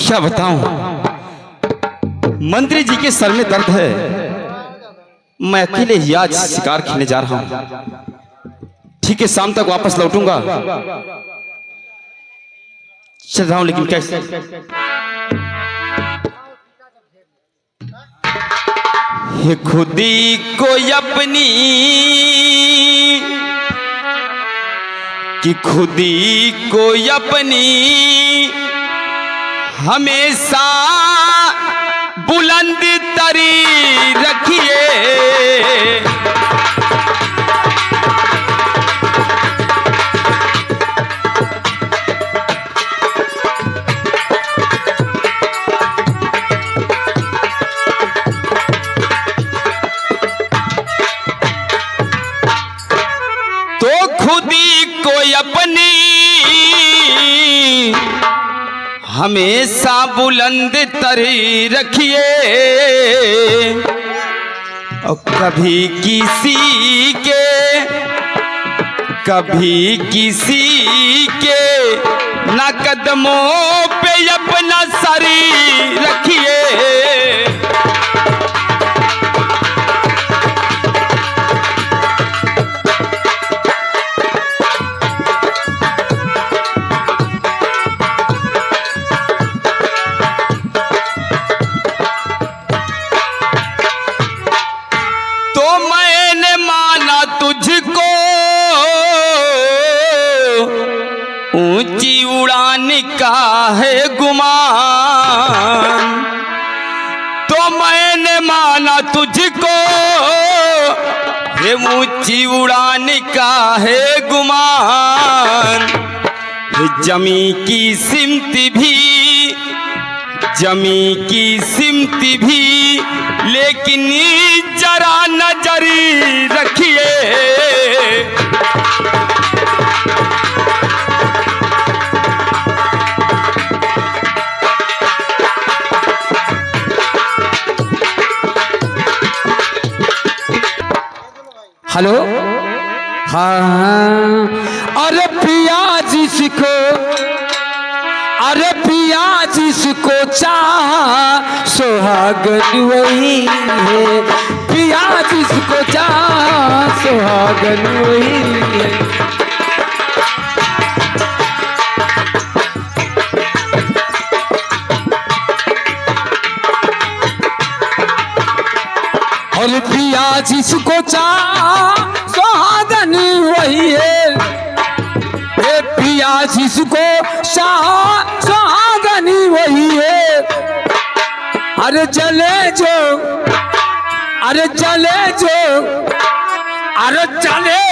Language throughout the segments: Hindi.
क्या बताऊं, मंत्री जी के सर में दर्द है। मैं अकेले ही आज शिकार खेलने जा रहा हूं। ठीक है, शाम तक वापस लौटूंगा। चल रहा हूं, लेकिन कैसे? ये खुदी को अपनी कि खुदी को अपनी हमेशा बुलंद तरी रखिए। तो खुदी को अपनी हमेशा बुलंद तरी रखिए, और कभी किसी के ना कदमों पे अपना सरी रखिए। तुझको ऊंची उड़ान का है गुमान, तो मैंने माना तुझको ऊंची उड़ान का है गुमान। जमी की सिमत भी लेकिन जरा नजरी रखिए। हेलो, हाँ, अरे पिया जिसको चाह सुहागन वही है। पिया जिसको चाह सुहागन वही है। और पिया जिसको चाह सुहागन वही है। पिया जिसको चाह सुहागन वही है। अरे चले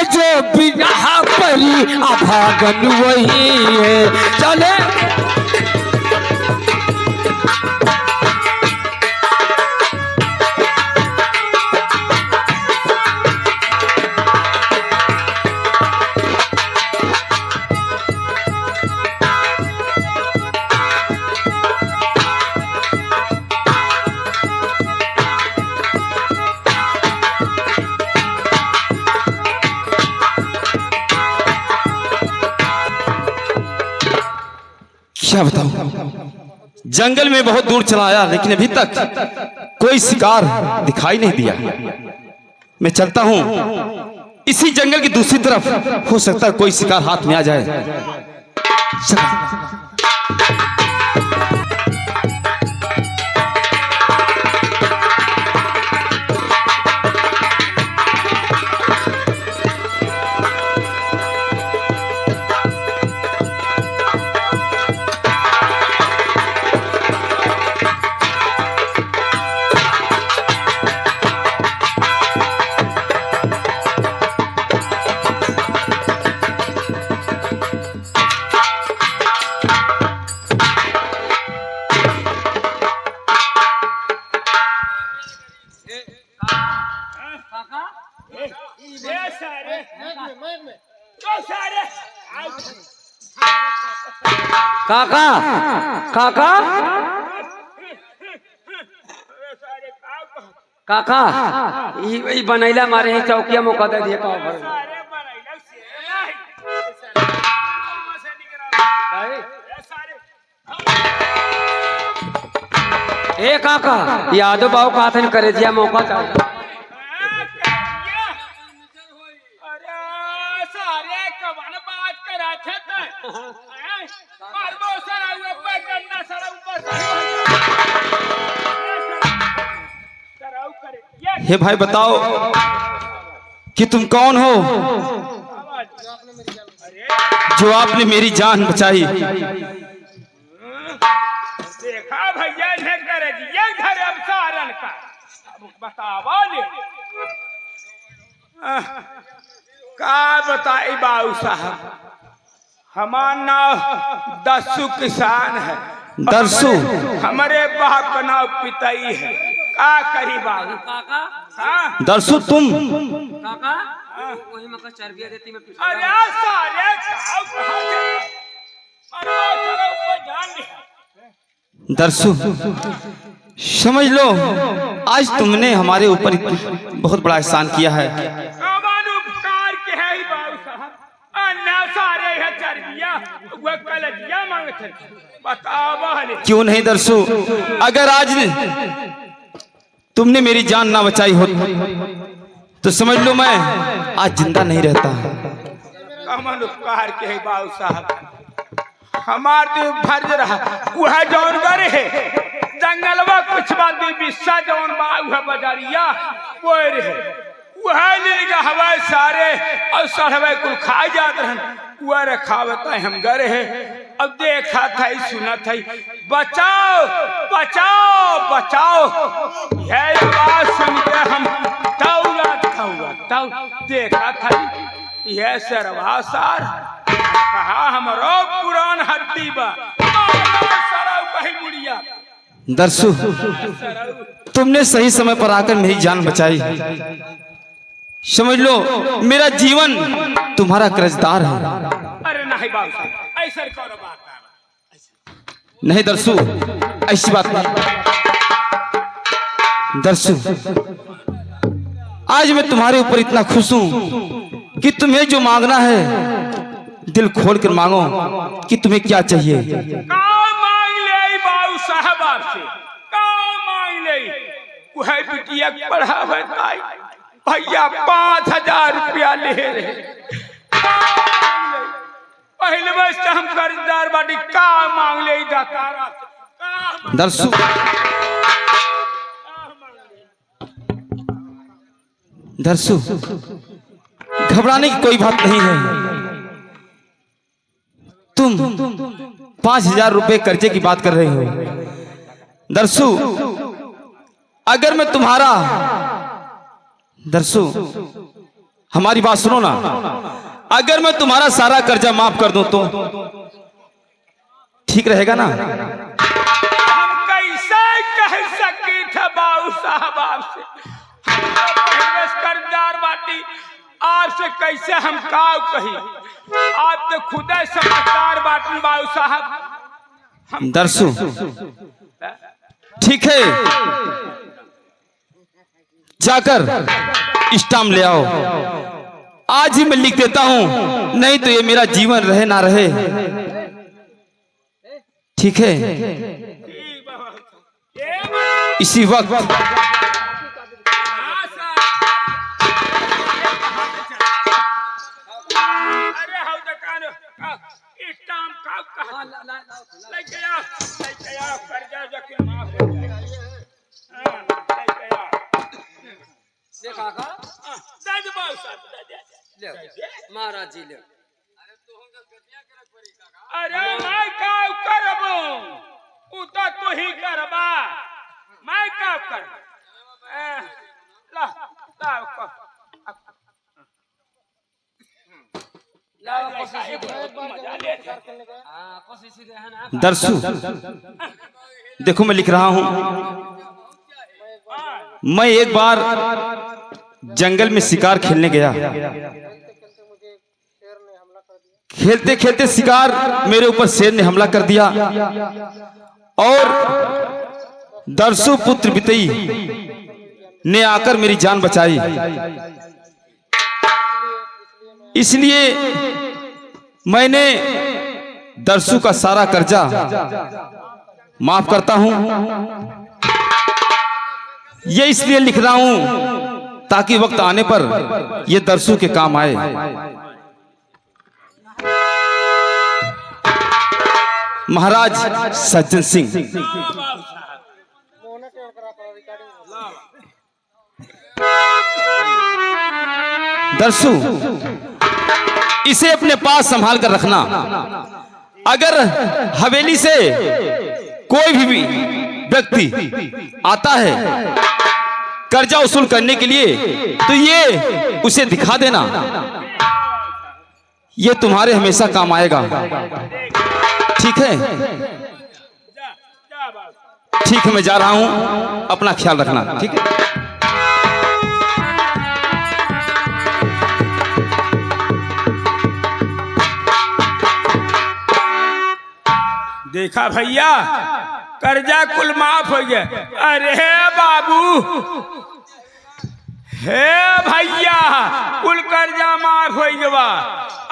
जो बिना परी अभागन वही है। चले क्या बताऊं, जंगल में बहुत दूर चला आया, लेकिन अभी तक कोई शिकार दिखाई नहीं दिया। मैं चलता हूं इसी जंगल की दूसरी तरफ, हो सकता है कोई शिकार हाथ में आ जाए। काका काका काका ई बनैला मारे हैं चौकिया मौका दे दिए का भर ए काका यादव बाबू का था करे दिया मौका चाहिए। अरे सारे कवन बात करा थे मारबो सारा ऊपर करना सारा ऊपर सारा करे। हे भाई बताओ कि तुम कौन हो जो आपने मेरी जान बचाई। देखा भैया ने कर दिया घर अब सारन का। अब बतावा ले का बताई बाबू साहब। हमार नाम दस्सू किसान है। दर्शु हमारे बाप का नाम पिताई है। का करी बाबू काका हाँ? दर्शु तुम काका वही मका चर्बिया देती मैं अरे सारे खाओ कहाँ से? अरे सारा ऊपर जान ले। दर्शु समझ लो आज तुमने हमारे ऊपर बहुत बड़ा एहसान किया है। अमान उपकार के है ही बाबू साहब। अन्ना सारे है चर्बिया वो कलजिया मांगते बतावा ले। क्यों नहीं दर्शु, अगर आज तुमने मेरी जान ना बचाई हो तो समझ लो मैं आज जिंदा नहीं रहता। अमान उपकार के है बाबू साहब। हमार तो फर्ज रहा वह जौन करे है जंगलवा कुछ बात भी बिस्सा जौन बा वह बजारिया वो रहे वह लिगा हवा सारे और सड़वे कुल खा जात रहन वह रखावता हम गरे है। अब देखा था सुना था बचाओ बचाओ बचाओ यह आवाज सुन के हम देखा था यह सरवा सार कहा हमरो पुरान हड्डी बा सरव कहीं बुढ़िया। दर्शु तुमने सही समय पर आकर मेरी जान बचाई। समझ लो मेरा जीवन तुम्हारा कर्जदार है। अरे नहीं बाबू साहब ऐसा कौन बात है? नहीं दर्शु ऐसी बात नहीं। दर्शु आज मैं तुम्हारे ऊपर इतना खुश हूं कि तुम्हें जो मांगना है दिल खोल कर मांगो कि तुम्हें क्या चाहिए। का मांग ले बाबू साहब आपसे का मांग ले वह बिटिया पढ़ावे ताई भैया 5000 रुपया ले रहे पहले बस हम कर्जदार बाटी का मांग ले दातारा का दर्शु दर्शु घबराने की कोई बात नहीं है। तुम 5000 रुपए कर्जे की बात कर रहे हो। दर्शु अगर मैं तुम्हारा दर्शु हमारी बात सुनो ना, अगर मैं तुम्हारा सारा कर्जा माफ कर दूं तो ठीक रहेगा ना? हम कैसे कह सके थे बाबू साहब आपसे कर्जदार बाटी आपसे कैसे हम काव कही। आप तो खुद समझदार बाटी बाबू साहब। दर्शु ठीक है जाकर स्टाम्प ले आओ। आज ही मैं लिख देता हूं नहीं तो ये मेरा जीवन रहे ना रहे। ठीक है इसी वक्त महाराज जी ले अरे मैं का करबो उ तो तू ही करबा मैं का कर ला दर्शु देखो मैं लिख रहा हूं। मैं एक बार जंगल में शिकार खेलने गया। खेलते खेलते शिकार मेरे ऊपर शेर ने हमला कर दिया और दर्शु पुत्र बितई ने आकर मेरी जान बचाई। इसलिए मैंने दर्शु का सारा कर्जा माफ करता हूं ये इसलिए लिख रहा हूं ताकि वक्त आने पर ये दरसू के काम आए। महाराज सज्जन सिंह, दरसू इसे अपने पास संभाल कर रखना। अगर हवेली से कोई भी व्यक्ति आता है कर्जा वसूल करने के लिए तो ये उसे दिखा देना, ये तुम्हारे हमेशा काम आएगा। ठीक है? ठीक है, मैं जा रहा हूं, अपना ख्याल रखना। ठीक है? देखा भैया, कर्जा कुल माफ हो गया। अरे बाबू, हे भैया, कुल कर्जा माफ हो गया।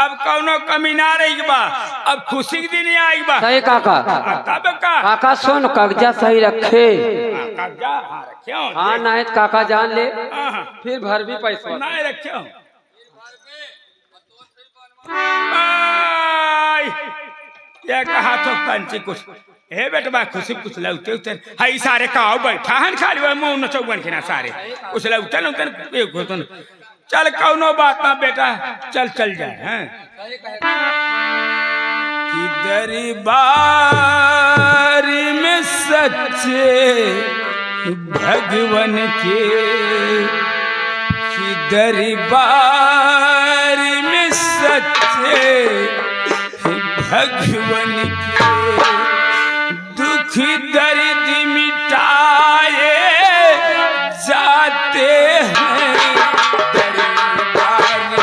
अब कौनो कमी ना रही बा, अब खुशी के दिन आई बा। सही काका, तब का काका सुन, कागजा सही रखे। कर्जा रखे हाँ नहीं तो काका जान ले, हाँ, फिर भर भी पैसा ना रखे। ये कहा तो कंची कुछ, हे बेटवा खुशी कुछ लौटे उतन हई सारे काओ बैठा हन खाली वो मुंह नचौवन के ना सारे कुछ लौटन उतन एक होतन। चल कौनो बात ना बेटा, चल चल जाए। हैं कि दरबार में सच्चे भगवन के, कि दरबार में सच्चे भगवन के दुख दर्द मिटाए जाते हैं। दरबार में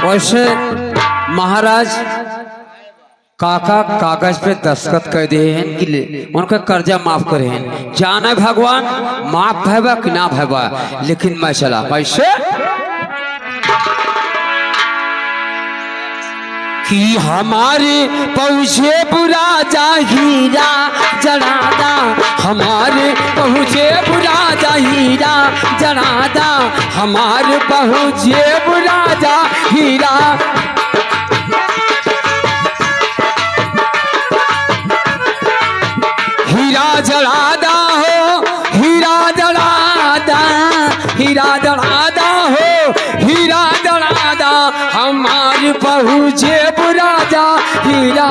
वैसे महाराज काका कागज पे दस्तखत कर दिए हैं कि उनका कर्जा माफ करे हैं। जाना भगवान माफ भैबा कि ना भैबा, लेकिन मैं चला कैसे कि हमारे पहुँचे बुरा जा हीरा जनादा, हमारे पहुँचे बुरा जा हीरा जनादा, हमारे पहुँचे बुरा जा हीरा। हीरा जलादा हो हीरा जलादा, हीरा जलादा हो हीरा जलादा, हमारे पहुँचे बुरा जा हीरा